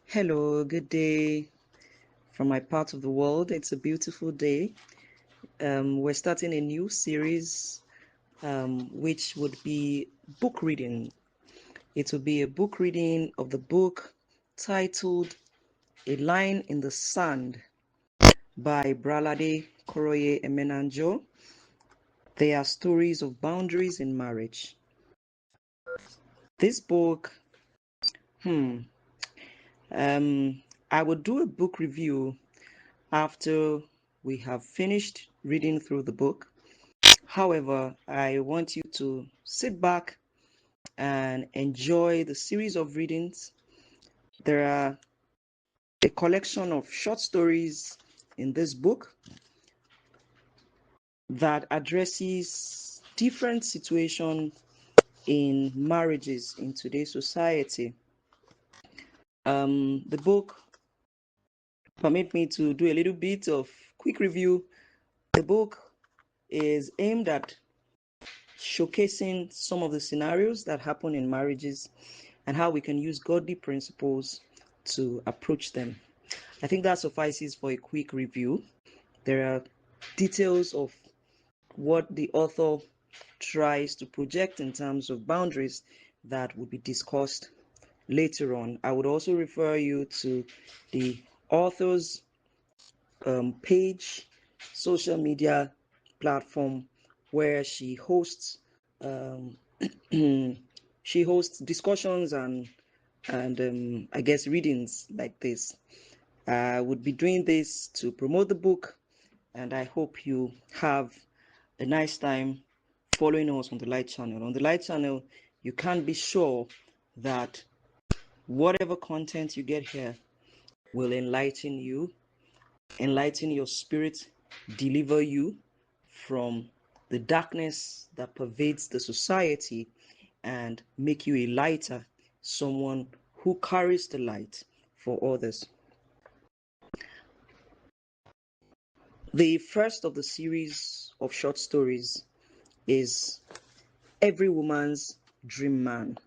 Hello, good day from my part of the world. It's a beautiful day. We're starting a new series, which would be book reading. It will be a book reading of the book titled A Line in the Sand by Bralade Koroye Emenanjo. They are stories of boundaries in marriage. This book, hmm, I will do a book review after we have finished reading through the book. However, I want you to sit back and enjoy the series of readings. There are a collection of short stories in this book that addresses different situations in marriages in today's society. The book permit me to do a little bit of quick review. The book is aimed at showcasing some of the scenarios that happen in marriages and how we can use godly principles to approach them. I think that suffices for a quick review. There are details of what the author tries to project in terms of boundaries that will be discussed later on. I would also refer you to the author's page, social media platform, where she hosts um, she hosts discussions and I guess readings like this. I would be doing this to promote the book, and I hope you have a nice time following us on the Light Channel. On the Light Channel, you can be sure that whatever content you get here will enlighten your spirit, deliver you from the darkness that pervades the society, and make you a lighter, someone who carries the light for others. The first of the series of short stories is Every Woman's Dream Man.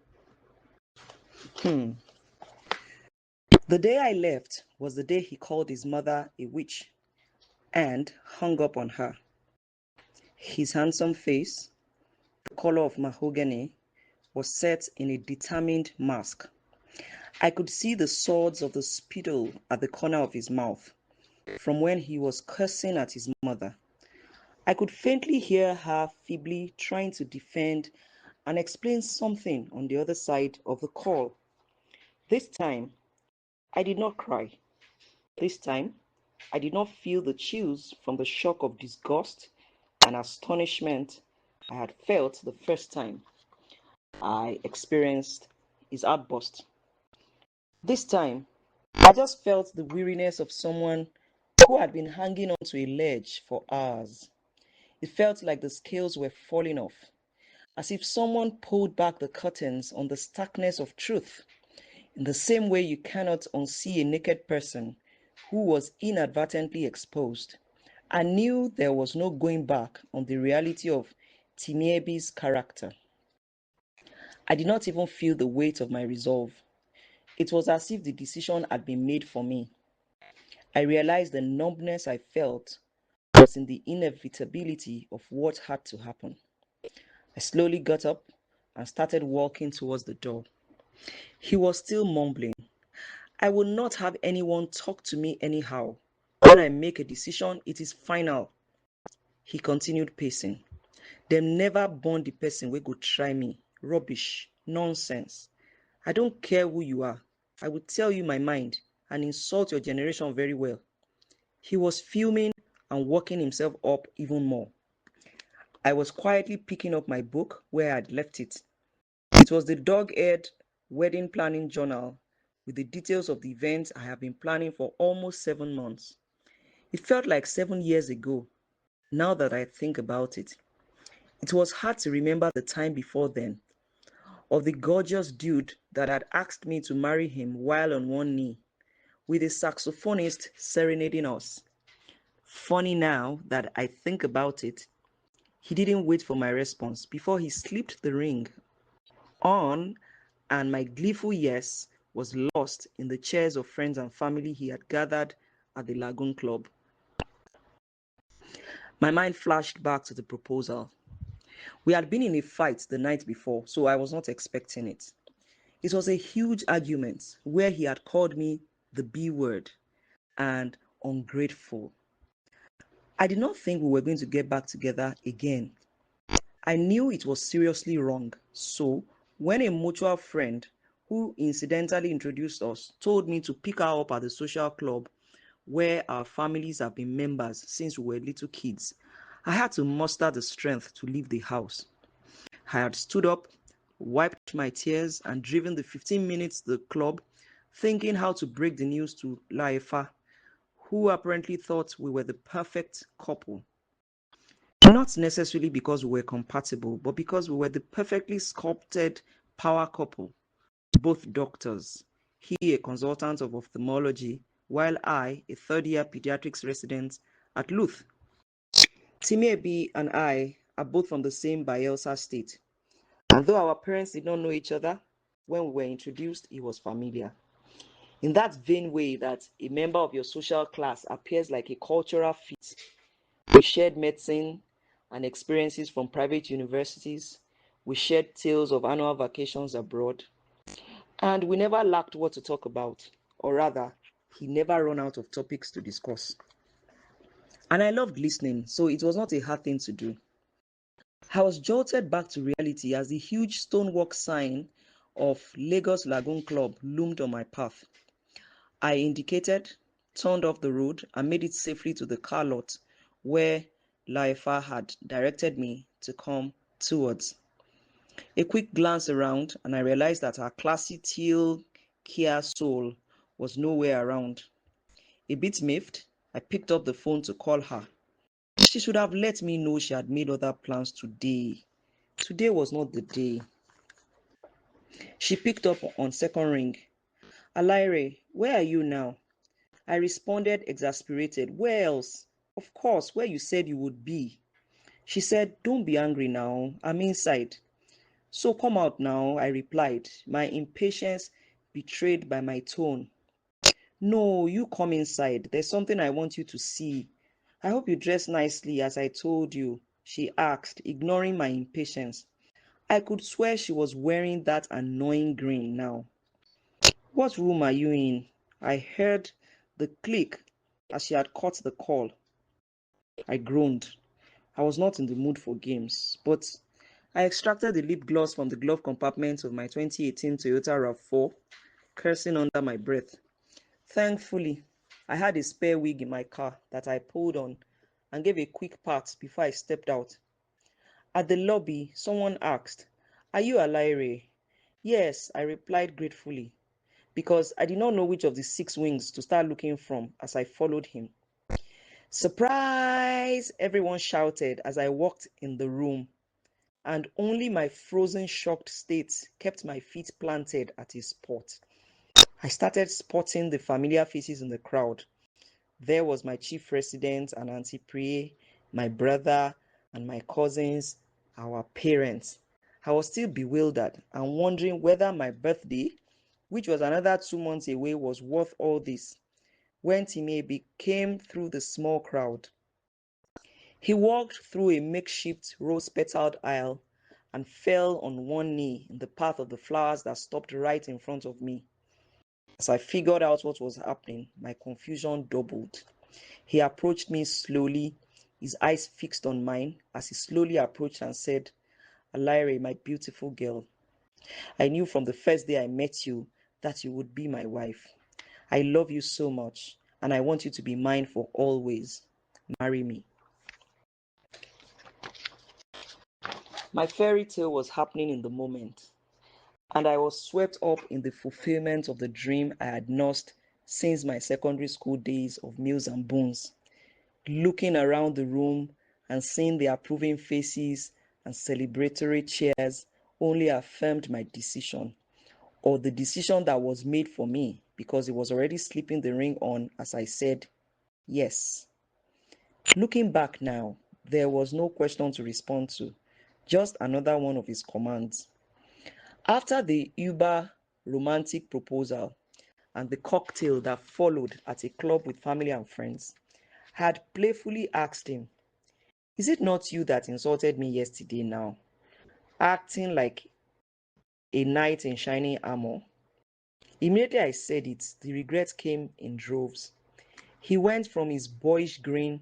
The day I left was the day he called his mother a witch and hung up on her. His handsome face, the color of mahogany, was set in a determined mask. I could see the swords of the spittle at the corner of his mouth from when he was cursing at his mother. I could faintly hear her feebly trying to defend and explain something on the other side of the call. This time, I did not cry. This time, I did not feel the chills from the shock of disgust and astonishment I had felt the first time I experienced his outburst. This time, I just felt the weariness of someone who had been hanging onto a ledge for hours. It felt like the scales were falling off, as if someone pulled back the curtains on the starkness of truth, in the same way you cannot unsee a naked person who was inadvertently exposed. I knew there was no going back on the reality of Tiniebi's character. I did not even feel the weight of my resolve. It was as if the decision had been made for me. I realized the numbness I felt was in the inevitability of what had to happen. I slowly got up and started walking towards the door. He was still mumbling. I will not have anyone talk to me anyhow. When I make a decision, it is final. He continued pacing. Dem never born the person wey go try me. Rubbish. Nonsense. I don't care who you are. I will tell you my mind and insult your generation very well. He was fuming and working himself up even more. I was quietly picking up my book where I had left it. It was the dog-eared wedding planning journal with the details of the events I have been planning for almost 7 months. It felt like 7 years ago, now that I think about it. It was hard to remember the time before then, of the gorgeous dude that had asked me to marry him while on one knee, with a saxophonist serenading us. Funny now that I think about it, he didn't wait for my response before he slipped the ring on, and my gleeful yes was lost in the chairs of friends and family he had gathered at the Lagoon Club. My mind flashed back to the proposal. We had been in a fight the night before, so I was not expecting it. It was a huge argument where he had called me the B word and ungrateful. I did not think we were going to get back together again. I knew it was seriously wrong, so when a mutual friend who incidentally introduced us told me to pick her up at the social club where our families have been members since we were little kids, I had to muster the strength to leave the house. I had stood up, wiped my tears, and driven the 15 minutes to the club, thinking how to break the news to Laifa, who apparently thought we were the perfect couple. Not necessarily because we were compatible, but because we were the perfectly sculpted power couple, both doctors. He, a consultant of ophthalmology, while I, a third-year pediatrics resident at Luth. Timiebi and I are both from the same Bayelsa state. And though our parents did not know each other, when we were introduced, it was familiar. In that vain way that a member of your social class appears like a cultural fit. We shared medicine and experiences from private universities. We shared tales of annual vacations abroad. And we never lacked what to talk about, or rather, he never ran out of topics to discuss. And I loved listening, so it was not a hard thing to do. I was jolted back to reality as the huge stonework sign of Lagos Lagoon Club loomed on my path. I indicated, turned off the road, and made it safely to the car lot where Laifa had directed me to come towards. A quick glance around, and I realized that our classy teal Kia Soul was nowhere around. A bit miffed, I picked up the phone to call her. She should have let me know she had made other plans today. Today was not the day. She picked up on second ring. Alaire, where are you now? I responded exasperated. Where else? Of course, where you said you would be. She said, don't be angry now. I'm inside. So come out now, I replied, my impatience betrayed by my tone. No, you come inside. There's something I want you to see. I hope you dress nicely as I told you, she asked, ignoring my impatience. I could swear she was wearing that annoying grin now. What room are you in? I heard the click as she had cut the call. I groaned. I was not in the mood for games, but I extracted the lip gloss from the glove compartment of my 2018 Toyota RAV4, cursing under my breath. Thankfully, I had a spare wig in my car that I pulled on and gave a quick pat before I stepped out. At the lobby, someone asked, are you Alaire? Yes, I replied gratefully, because I did not know which of the 6 wings to start looking from as I followed him. Surprise! Everyone shouted as I walked in the room, and only my frozen, shocked state kept my feet planted at a spot. I started spotting the familiar faces in the crowd. There was my chief resident and Auntie Priye, my brother and my cousins, our parents. I was still bewildered and wondering whether my birthday, which was another 2 months away, was worth all this, when Timiebi came through the small crowd. He walked through a makeshift rose-petaled aisle and fell on one knee in the path of the flowers that stopped right in front of me. As I figured out what was happening, my confusion doubled. He approached me slowly, his eyes fixed on mine as he slowly approached and said, Alaire, my beautiful girl, I knew from the first day I met you that you would be my wife. I love you so much, and I want you to be mine for always. Marry me. My fairy tale was happening in the moment, and I was swept up in the fulfillment of the dream I had nursed since my secondary school days of meals and boons. Looking around the room and seeing the approving faces and celebratory cheers only affirmed my decision, or the decision that was made for me, because it was already slipping the ring on as I said, yes. Looking back now, there was no question to respond to, just another one of his commands. After the Uber romantic proposal and the cocktail that followed at a club with family and friends, I had playfully asked him, "Is it not you that insulted me yesterday now?" Acting like a knight in shining armor. Immediately I said it, the regret came in droves. He went from his boyish grin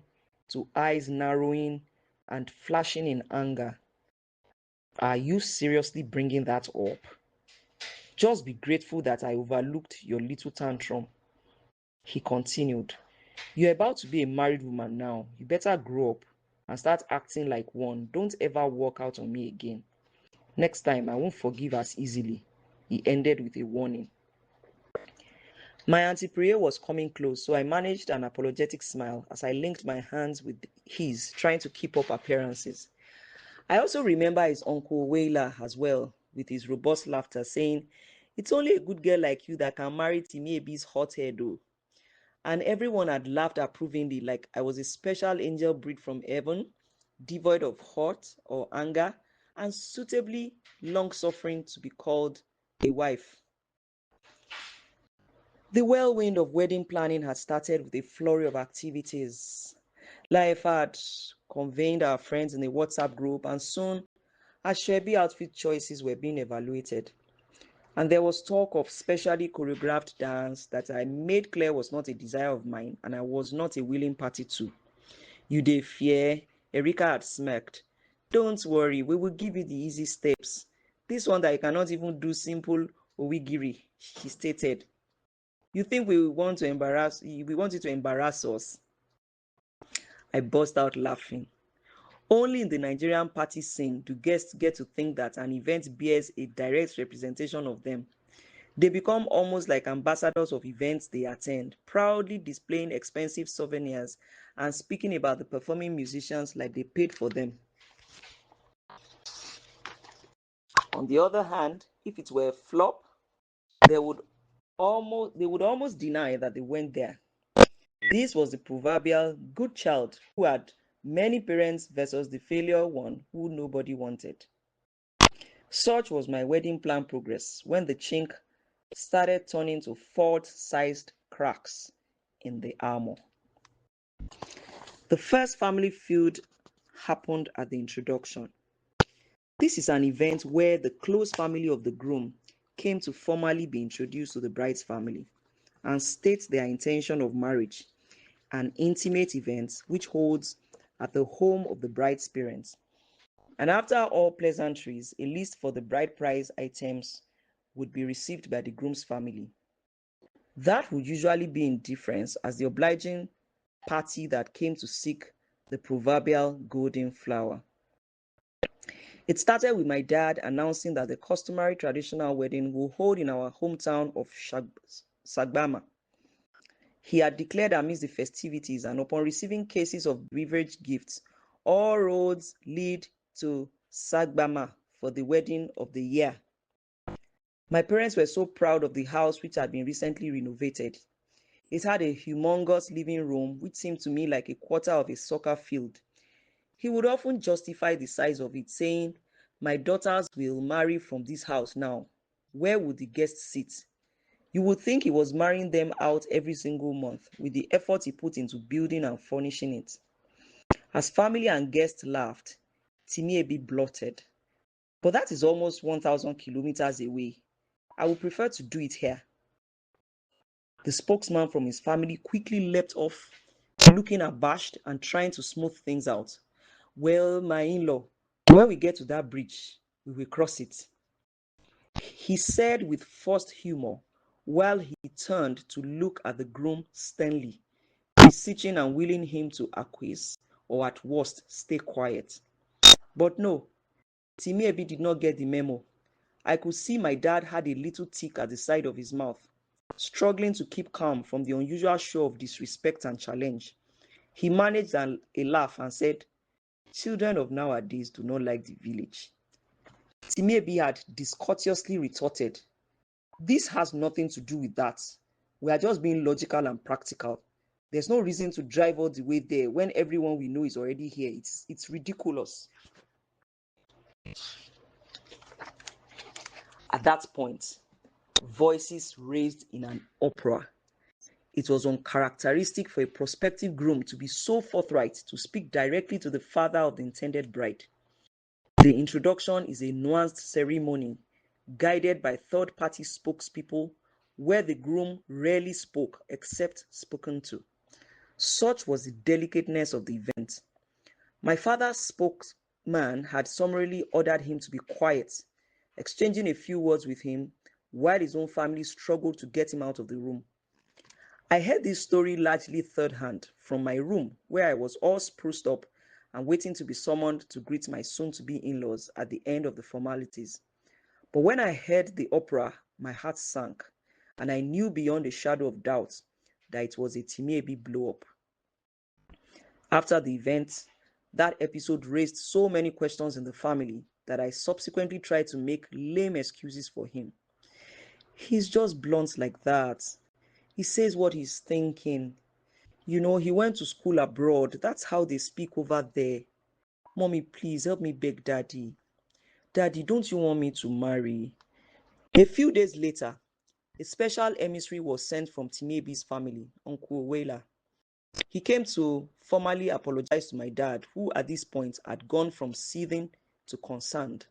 to eyes narrowing and flashing in anger. "Are you seriously bringing that up? Just be grateful that I overlooked your little tantrum." He continued, "You're about to be a married woman now. You better grow up and start acting like one. Don't ever walk out on me again. Next time, I won't forgive as easily." He ended with a warning. My Auntie Priya was coming close, so I managed an apologetic smile as I linked my hands with his, trying to keep up appearances. I also remember his uncle Waila as well, with his robust laughter, saying, "It's only a good girl like you that can marry Timiebi's hot hair though." And everyone had laughed approvingly, like I was a special angel breed from heaven, devoid of hurt or anger, and suitably long suffering to be called a wife. The whirlwind of wedding planning had started with a flurry of activities. Life had convened our friends in a WhatsApp group, and soon our Shebi outfit choices were being evaluated. And there was talk of specially choreographed dance that I made clear was not a desire of mine and I was not a willing party to. "You dey fear?" Erika had smirked. "Don't worry, we will give you the easy steps. This one that you cannot even do simple owigiri," she stated. "You think we want you to embarrass us?" I burst out laughing. Only in the Nigerian party scene do guests get to think that an event bears a direct representation of them. They become almost like ambassadors of events they attend, proudly displaying expensive souvenirs and speaking about the performing musicians like they paid for them. On the other hand, if it were a flop, they would almost deny that they went there. This was the proverbial good child who had many parents versus the failure one who nobody wanted. Such was my wedding plan progress when the chink started turning to Ford-sized cracks in the armor. The first family feud happened at the introduction. This is an event where the close family of the groom came to formally be introduced to the bride's family and state their intention of marriage, an intimate event which holds at the home of the bride's parents. And after all pleasantries, a list for the bride price items would be received by the groom's family. That would usually be indifference as the obliging party that came to seek the proverbial golden flower. It started with my dad announcing that the customary traditional wedding will hold in our hometown of Sagbama. He had declared amidst the festivities, and upon receiving cases of beverage gifts, all roads lead to Sagbama for the wedding of the year. My parents were so proud of the house which had been recently renovated. It had a humongous living room which seemed to me like a quarter of a soccer field. He would often justify the size of it, saying, "My daughters will marry from this house now. Where would the guests sit?" You would think he was marrying them out every single month with the effort he put into building and furnishing it. As family and guests laughed, Timiebi blurted, "But that is almost 1,000 kilometers away. I would prefer to do it here." The spokesman from his family quickly leapt off, looking abashed and trying to smooth things out. "Well, my in-law, when we get to that bridge, we will cross it," he said with forced humor while he turned to look at the groom sternly, beseeching and willing him to acquiesce or at worst stay quiet. But no, Timiebi did not get the memo. I could see my dad had a little tick at the side of his mouth, struggling to keep calm from the unusual show of disrespect and challenge. He managed a laugh and said, "Children of nowadays do not like the village." Timiebi had discourteously retorted, "This has nothing to do with that. We are just being logical and practical. There's no reason to drive all the way there when everyone we know is already here. It's ridiculous." At that point, voices raised in an opera. It was uncharacteristic for a prospective groom to be so forthright to speak directly to the father of the intended bride. The introduction is a nuanced ceremony guided by third-party spokespeople where the groom rarely spoke except spoken to. Such was the delicateness of the event. My father's spokesman had summarily ordered him to be quiet, exchanging a few words with him while his own family struggled to get him out of the room. I heard this story largely third hand from my room, where I was all spruced up and waiting to be summoned to greet my soon to be in laws at the end of the formalities. But when I heard the opera, my heart sank, and I knew beyond a shadow of doubt that it was a Timiebi blow up. After the event, that episode raised so many questions in the family that I subsequently tried to make lame excuses for him. He's just blunt like that. He says what he's thinking. You know, he went to school abroad. That's how they speak over there. Mommy, please help me beg Daddy. Daddy, don't you want me to marry? A few days later, a special emissary was sent from Timiebi's family, Uncle Wela. He came to formally apologize to my dad, who at this point had gone from seething to concerned.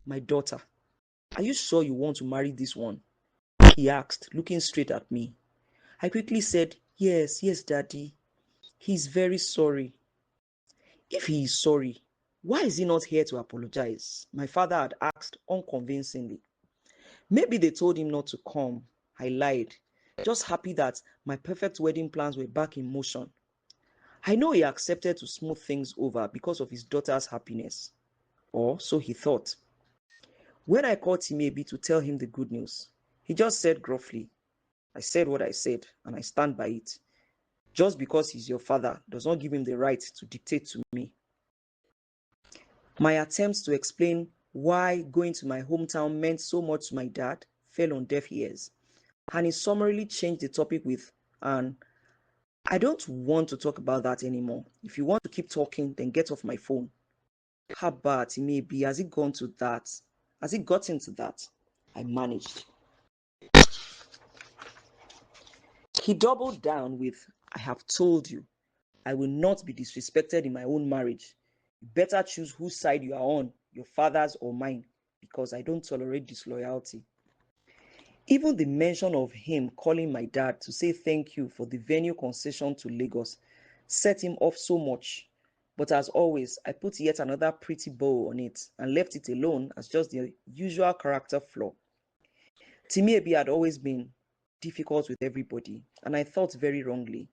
My daughter, are you sure you want to marry this one? He asked, looking straight at me. I quickly said, yes, Daddy. He's very sorry. If he is sorry, why is he not here to apologize? My father had asked unconvincingly. Maybe they told him not to come. I lied, just happy that my perfect wedding plans were back in motion. I know he accepted to smooth things over because of his daughter's happiness. Or so he thought. When I called Timebi to tell him the good news, he just said gruffly, I said what I said and I stand by it. Just because he's your father does not give him the right to dictate to me. My attempts to explain why going to my hometown meant so much to my dad fell on deaf ears, and he summarily changed the topic with an I don't want to talk about that anymore. If you want to keep talking, then get off my phone. How bad it may be, has it gone to that? Has it gotten to that? I managed. He doubled down with, I have told you, I will not be disrespected in my own marriage. You better choose whose side you are on, your father's or mine, because I don't tolerate disloyalty. Even the mention of him calling my dad to say thank you for the venue concession to Lagos set him off so much. But as always, I put yet another pretty bow on it and left it alone as just the usual character flaw. Timiebi had always been difficult with everybody, and I thought very wrongly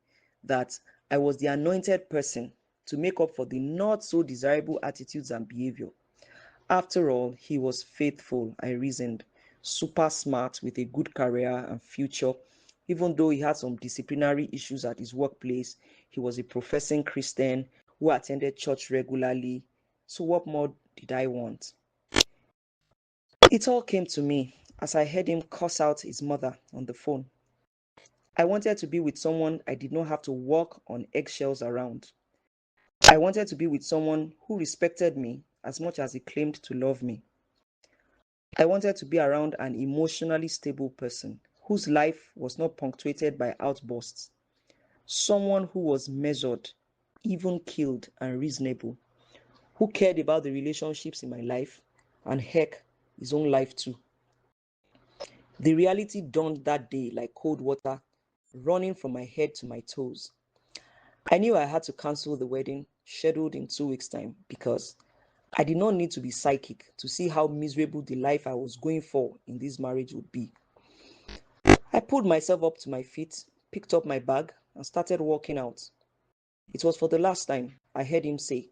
that I was the anointed person to make up for the not so desirable attitudes and behavior. After all, he was faithful, I reasoned, super smart with a good career and future. Even though he had some disciplinary issues at his workplace, he was a professing Christian who attended church regularly. So, what more did I want? It all came to me as I heard him cuss out his mother on the phone. I wanted to be with someone I did not have to walk on eggshells around. I wanted to be with someone who respected me as much as he claimed to love me. I wanted to be around an emotionally stable person whose life was not punctuated by outbursts, someone who was measured, even killed, and reasonable, who cared about the relationships in my life and heck, his own life too. The reality dawned that day like cold water running from my head to my toes. I knew I had to cancel the wedding scheduled in 2 weeks' time because I did not need to be psychic to see how miserable the life I was going for in this marriage would be. I pulled myself up to my feet, picked up my bag, and started walking out. It was for the last time I heard him say,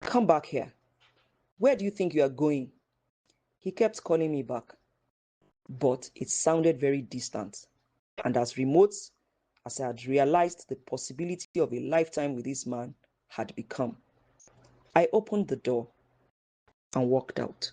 come back here. Where do you think you are going? He kept calling me back, but it sounded very distant and as remote as I had realized the possibility of a lifetime with this man had become. I opened the door and walked out.